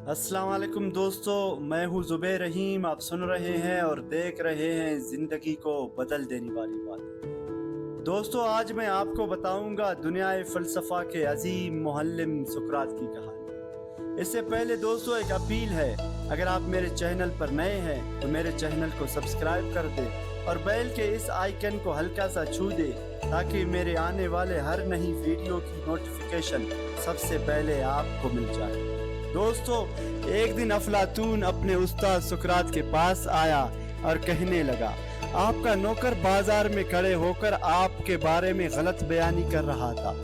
अस्सलाम वालेकुम दोस्तों, मैं हूँ ज़ुबैर रहीम। आप सुन रहे हैं और देख रहे हैं ज़िंदगी को बदल देने वाली बात। दोस्तों, आज मैं आपको बताऊंगा दुनियाए फ़लसफ़ा के अजीम मुअल्लिम सुकरात की कहानी। इससे पहले दोस्तों एक अपील है, अगर आप मेरे चैनल पर नए हैं तो मेरे चैनल को सब्सक्राइब कर दें और बेल के इस आइकन को हल्का सा छू दें ताकि मेरे आने वाले हर नई वीडियो की नोटिफिकेशन सबसे पहले आपको मिल जाए। दोस्तों, एक दिन अफलातून अपने उस्ताद सुकरात के पास आया और कहने लगा, आपका नौकर बाजार में खड़े होकर आपके बारे में गलत बयानी कर रहा था।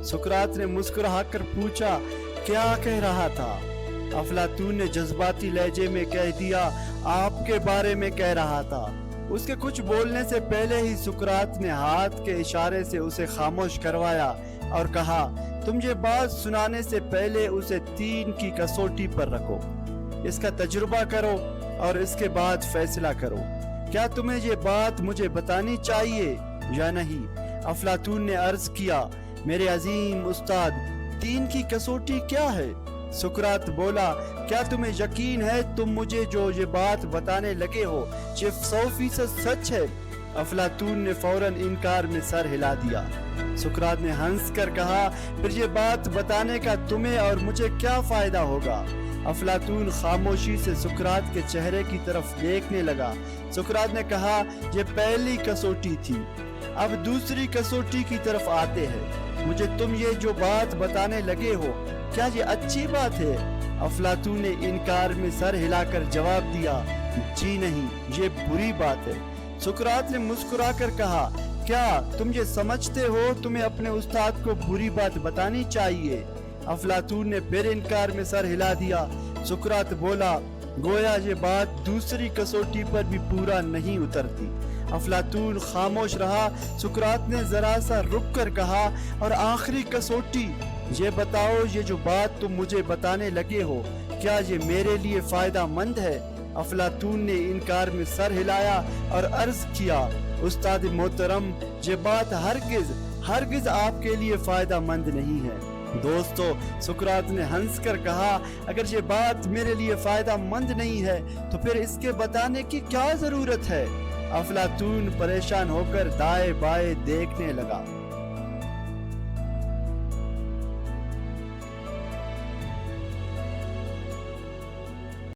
सुकरात ने मुस्कुराकर पूछा, क्या कह रहा था? अफलातून ने जज्बाती लहजे में कह दिया, आपके बारे में कह रहा था। उसके कुछ बोलने से पहले ही सुकरात ने हाथ के इशारे से उसे खामोश करवाया और कहा, तुम ये बात सुनाने से पहले उसे 3 की कसौटी पर रखो, इसका तजुर्बा करो और इसके बाद फैसला करो। क्या तुम्हें ये बात मुझे बतानी चाहिए या नहीं? अफलातून ने अर्ज किया, मेरे अजीम उस्ताद, 3 की कसौटी क्या है? सुकरात बोला, क्या तुम्हें यकीन है तुम मुझे जो ये बात बताने लगे हो ये 100% सच है? अफलातून ने फौरन इनकार में सर हिला दिया। सुकरात ने हंस कर कहा, फिर ये बात बताने का तुम्हें और मुझे क्या फायदा होगा? अफलातून खामोशी से सुकरात के चेहरे की तरफ देखने लगा। सुकरात ने कहा, ये पहली कसौटी थी, अब दूसरी कसौटी की तरफ आते हैं। मुझे तुम ये जो बात बताने लगे हो, क्या ये अच्छी बात है? अफलातून ने इनकार में सर हिलाकर जवाब दिया, जी नहीं, ये बुरी बात है। सुकरात ने मुस्कुराकर कहा, क्या तुम ये समझते हो तुम्हें अपने उस्ताद को बुरी बात बतानी चाहिए? अफलातून ने फिर इनकार में सर हिला दिया। सुकरात बोला, गोया ये बात दूसरी कसौटी पर भी पूरा नहीं उतरती। अफलातून खामोश रहा। सुकरात ने जरा सा रुक कर कहा, और आखिरी कसौटी, ये बताओ, ये जो बात तुम मुझे बताने लगे हो, क्या ये मेरे लिए फायदा मंद है? अफलातून ने इनकार में सर हिलाया और अर्ज किया, उस्ताद मोहतरम, ये बात हरगिज आपके लिए फायदा मंद नहीं है। दोस्तों, सुकरात ने हंस कर कहा, अगर ये बात मेरे लिए फायदा मंद नहीं है तो फिर इसके बताने की क्या जरूरत है? अफलातून परेशान होकर दाएं बाएं देखने लगा।